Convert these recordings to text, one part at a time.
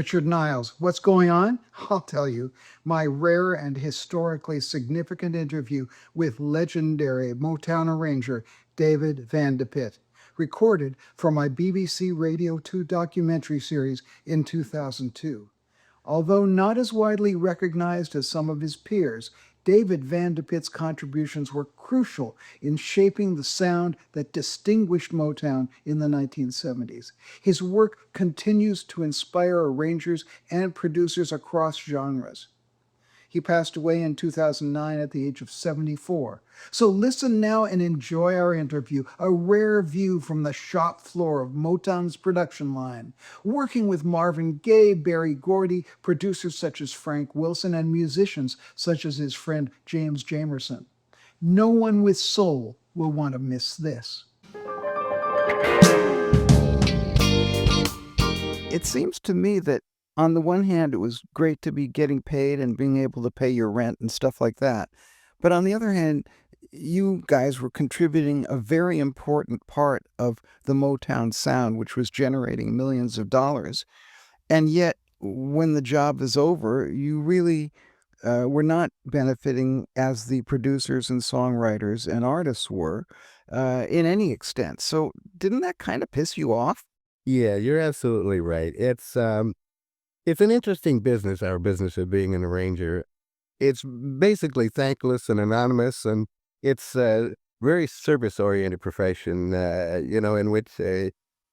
Richard Niles. What's going on? I'll tell you. My rare and historically significant interview with legendary Motown arranger David Van DePitte, recorded for my BBC Radio 2 documentary series in 2002. Although not as widely recognized as some of his peers, David Van DePitte's contributions were crucial in shaping the sound that distinguished Motown in the 1970s. His work continues to inspire arrangers and producers across genres. He passed away in 2009 at the age of 74. So listen now and enjoy our interview, a rare view from the shop floor of Motown's production line, working with Marvin Gaye, Gordy, producers such as Frank Wilson, and musicians such as his friend James Jamerson. No one with soul will want to miss this. It seems to me that on the one hand, it was great to be getting paid and being able to pay your rent and stuff like that. But on the other hand, you guys were contributing a very important part of the Motown sound, which was generating millions of dollars. And yet, when the job is over, you really were not benefiting as the producers and songwriters and artists were in any extent. So didn't that kind of piss you off? Yeah, you're absolutely right. It's an interesting business, our business of being an arranger. It's basically thankless and anonymous, and it's a very service-oriented profession, in which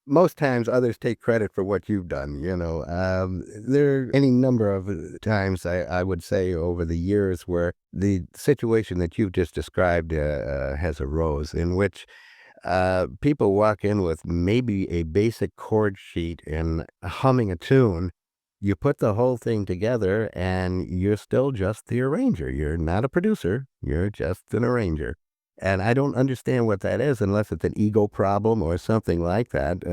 most times others take credit for what you've done, There are any number of times, I would say, over the years where the situation that you've just described has arose, in which people walk in with maybe a basic chord sheet and humming a tune. You put the whole thing together and you're still just the arranger. You're not a producer. You're just an arranger. And I don't understand what that is unless it's an ego problem or something like that,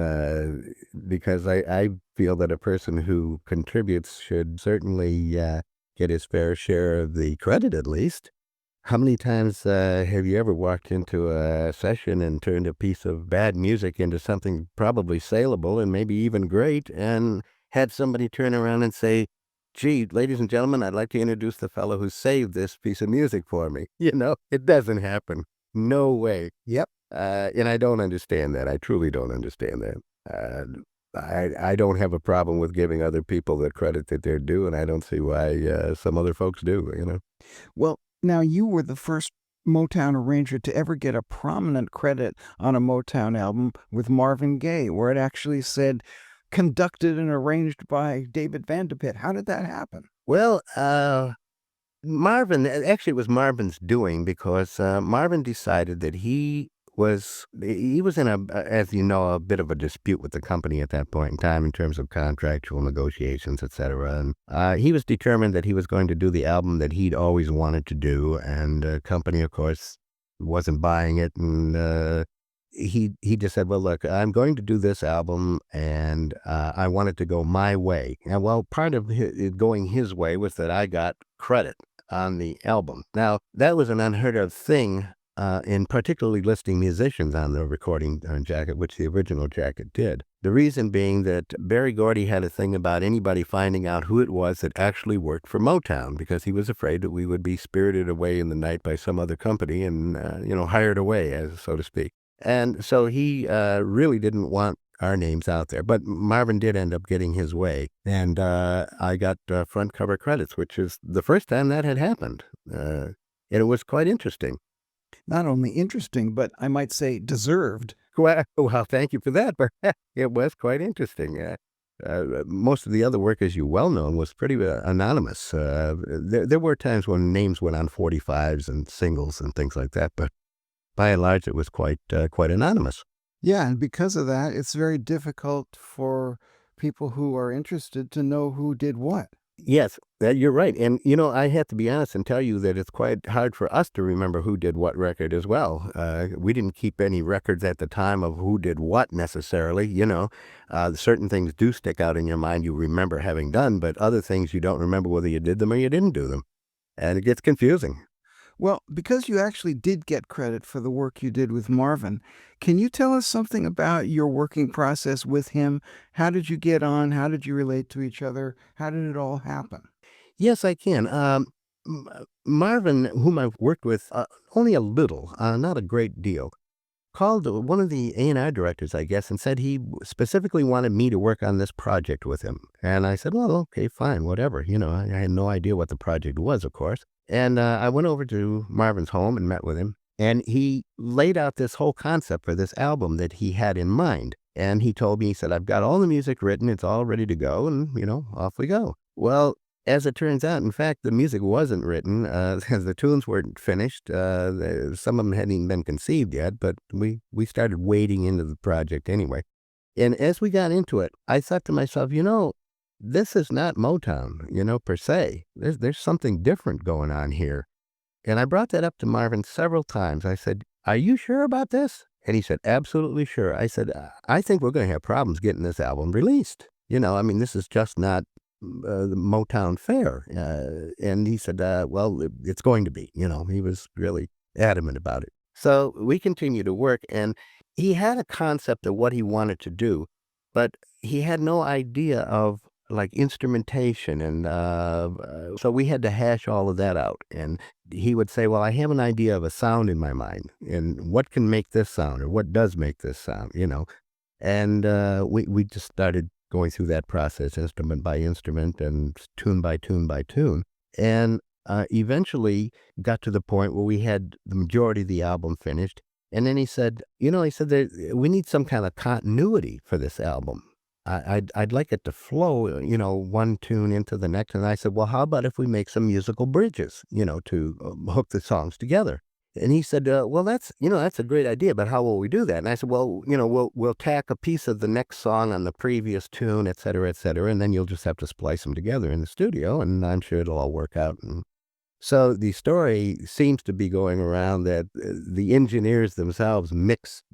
because I feel that a person who contributes should certainly get his fair share of the credit at least. How many times have you ever walked into a session and turned a piece of bad music into something probably saleable and maybe even great, and had somebody turn around and say, "Gee, ladies and gentlemen, I'd like to introduce the fellow who saved this piece of music for me." It doesn't happen. No way. Yep. And I don't understand that. I truly don't understand that. I don't have a problem with giving other people the credit that they're due, and I don't see why some other folks do. Well, now you were the first Motown arranger to ever get a prominent credit on a Motown album with Marvin Gaye, where it actually said conducted and arranged by David Van DePitte. How did that happen? Well, Marvin, actually it was Marvin's doing, because Marvin decided that he was in as you know, a bit of a dispute with the company at that point in time in terms of contractual negotiations, etc. And he was determined that he was going to do the album that he'd always wanted to do, and the company, of course, wasn't buying it, and he just said, "Well, look, I'm going to do this album, and I want it to go my way." And well, part of it going his way was that I got credit on the album. Now, that was an unheard of thing, in particularly listing musicians on the recording jacket, which the original jacket did. The reason being that Gordy had a thing about anybody finding out who it was that actually worked for Motown, because he was afraid that we would be spirited away in the night by some other company and, hired away, as so to speak. And so he really didn't want our names out there. But Marvin did end up getting his way, and I got front cover credits, which is the first time that had happened. And it was quite interesting. Not only interesting, but I might say deserved. Well, thank you for that, but it was quite interesting. Most of the other work, as you well know, was pretty anonymous. There were times when names went on 45s and singles and things like that, but by and large, it was quite anonymous. Yeah, and because of that, it's very difficult for people who are interested to know who did what. Yes, you're right. And, I have to be honest and tell you that it's quite hard for us to remember who did what record as well. We didn't keep any records at the time of who did what necessarily, Certain things do stick out in your mind you remember having done, but other things you don't remember whether you did them or you didn't do them. And it gets confusing. Well, because you actually did get credit for the work you did with Marvin, can you tell us something about your working process with him? How did you get on? How did you relate to each other? How did it all happen? Yes, I can. Marvin, whom I've worked with only a little, not a great deal, called one of the A&R directors, I guess, and said he specifically wanted me to work on this project with him. And I said, well, okay, fine, whatever. I had no idea what the project was, of course. And I went over to Marvin's home and met with him. And he laid out this whole concept for this album that he had in mind. And he told me, he said, I've got all the music written. It's all ready to go. And, off we go. Well, as it turns out, in fact, the music wasn't written. The tunes weren't finished. Some of them hadn't even been conceived yet, but we started wading into the project anyway. And as we got into it, I thought to myself, this is not Motown, per se. There's something different going on here. And I brought that up to Marvin several times. I said, are you sure about this? And he said, absolutely sure. I said, I think we're going to have problems getting this album released. This is just not the Motown fare. And he said, well, it's going to be. He was really adamant about it. So we continued to work, and he had a concept of what he wanted to do, but he had no idea of like instrumentation. And so we had to hash all of that out. And he would say, well, I have an idea of a sound in my mind, and what can make this sound, or what does make this sound, And we just started going through that process, instrument by instrument and tune by tune by tune. And eventually got to the point where we had the majority of the album finished. And then he said, we need some kind of continuity for this album. I'd like it to flow, one tune into the next. And I said, well, how about if we make some musical bridges, to hook the songs together? And he said, well, that's a great idea, but how will we do that? And I said, well, we'll tack a piece of the next song on the previous tune, et cetera, and then you'll just have to splice them together in the studio, and I'm sure it'll all work out. And so the story seems to be going around that the engineers themselves mixed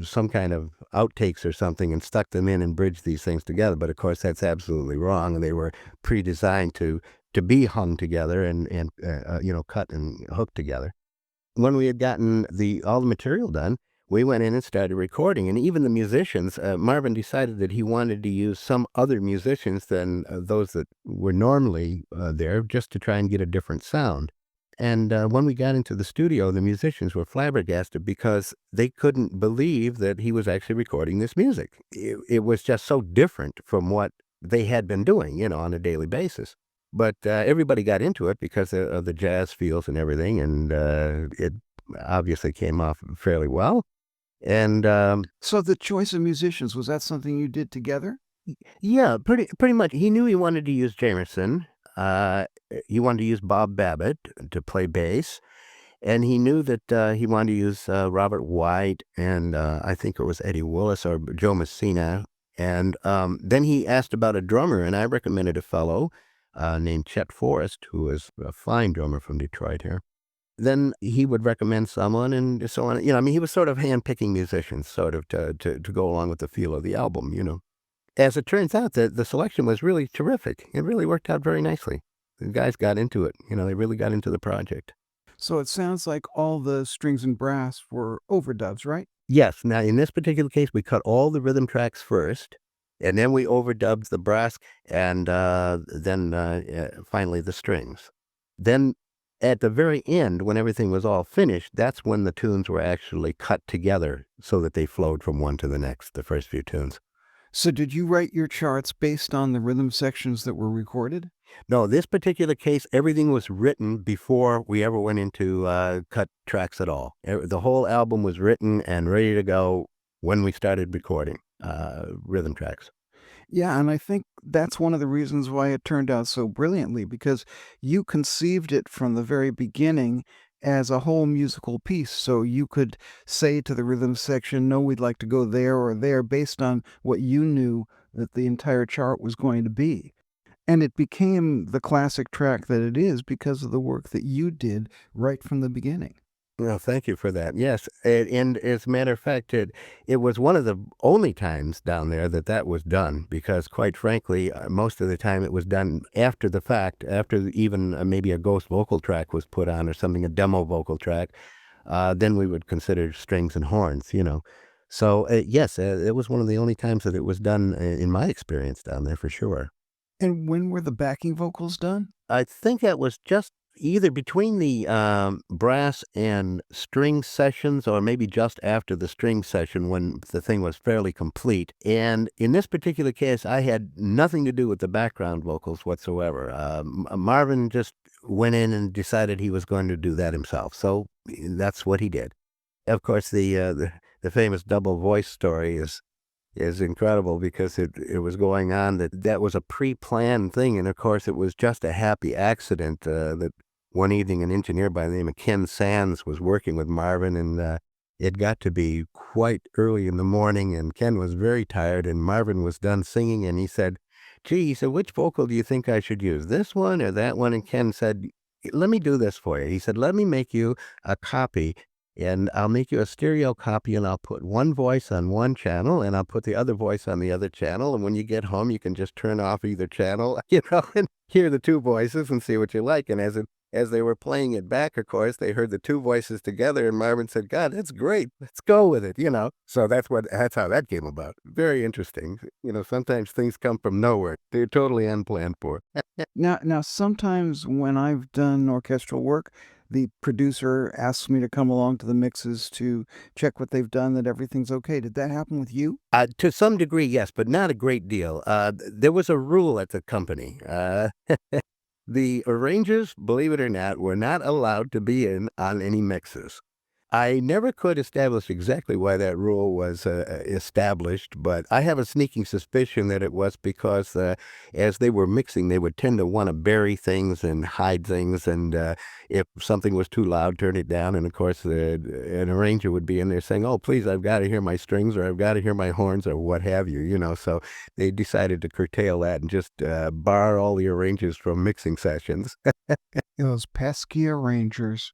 some kind of outtakes or something and stuck them in and bridged these things together. But of course, that's absolutely wrong. They were pre-designed to be hung together and cut and hooked together. When we had gotten all the material done, we went in and started recording. And even the musicians, Marvin decided that he wanted to use some other musicians than those that were normally there, just to try and get a different sound. And when we got into the studio, the musicians were flabbergasted because they couldn't believe that he was actually recording this music. It was just so different from what they had been doing, on a daily basis. But everybody got into it because of the jazz feels and everything, and it obviously came off fairly well. And So the choice of musicians, was that something you did together? yeah, pretty much. He knew he wanted to use Jamerson. He wanted to use Bob Babbitt to play bass, and he knew that he wanted to use Robert White, and I think it was Eddie Willis or Joe Messina. And then he asked about a drummer, and I recommended a fellow named Chet Forrest, who is a fine drummer from Detroit here. Then he would recommend someone, and so on. He was sort of handpicking musicians, sort of to go along with the feel of the album. As it turns out, the selection was really terrific. It really worked out very nicely. The guys got into it. They really got into the project. So it sounds like all the strings and brass were overdubs, right? Yes. Now, in this particular case, we cut all the rhythm tracks first, and then we overdubbed the brass, and then finally the strings. Then at the very end, when everything was all finished, that's when the tunes were actually cut together so that they flowed from one to the next, the first few tunes. So did you write your charts based on the rhythm sections that were recorded? No, this particular case, everything was written before we ever went into cut tracks at all. The whole album was written and ready to go when we started recording rhythm tracks. Yeah, and I think that's one of the reasons why it turned out so brilliantly, because you conceived it from the very beginning as a whole musical piece. So you could say to the rhythm section, no, we'd like to go there or there based on what you knew that the entire chart was going to be. And it became the classic track that it is because of the work that you did right from the beginning. No, thank you for that. Yes, and as a matter of fact, it was one of the only times down there that that was done because, quite frankly, most of the time it was done after the fact, after even maybe a ghost vocal track was put on or something, a demo vocal track. Then we would consider strings and horns, you know. So yes, it was one of the only times that it was done in my experience down there for sure. And when were the backing vocals done? I think that was just either between the, brass and string sessions or maybe just after the string session when the thing was fairly complete, and in this particular case, I had nothing to do with the background vocals whatsoever. Marvin just went in and decided he was going to do that himself, so that's what he did. Of course, the famous double voice story is incredible because it was going on that was a pre-planned thing, and of course, it was just a happy accident, that one evening, an engineer by the name of Ken Sands was working with Marvin, and, it got to be quite early in the morning, and Ken was very tired, and Marvin was done singing, and he said, "Gee," he said, "which vocal do you think I should use, this one or that one?" And Ken said, "Let me do this for you." He said, "Let me make you a copy and I'll make you a stereo copy and I'll put one voice on one channel and I'll put the other voice on the other channel. And when you get home, you can just turn off either channel, and hear the two voices and see what you like." And as they were playing it back, of course, they heard the two voices together and Marvin said, "God, that's great. Let's go with it." So that's how that came about. Very interesting. Sometimes things come from nowhere. They're totally unplanned for. Now, sometimes when I've done orchestral work, the producer asks me to come along to the mixes to check what they've done, that everything's okay. Did that happen with you? To some degree, yes, but not a great deal. There was a rule at the company. The arrangers, believe it or not, were not allowed to be in on any mixes. I never could establish exactly why that rule was established, but I have a sneaking suspicion that it was because as they were mixing, they would tend to want to bury things and hide things, and if something was too loud, turn it down. And of course, an arranger would be in there saying, "Oh, please, I've got to hear my strings, or I've got to hear my horns, or what have you." So they decided to curtail that and just bar all the arrangers from mixing sessions. Those pesky arrangers.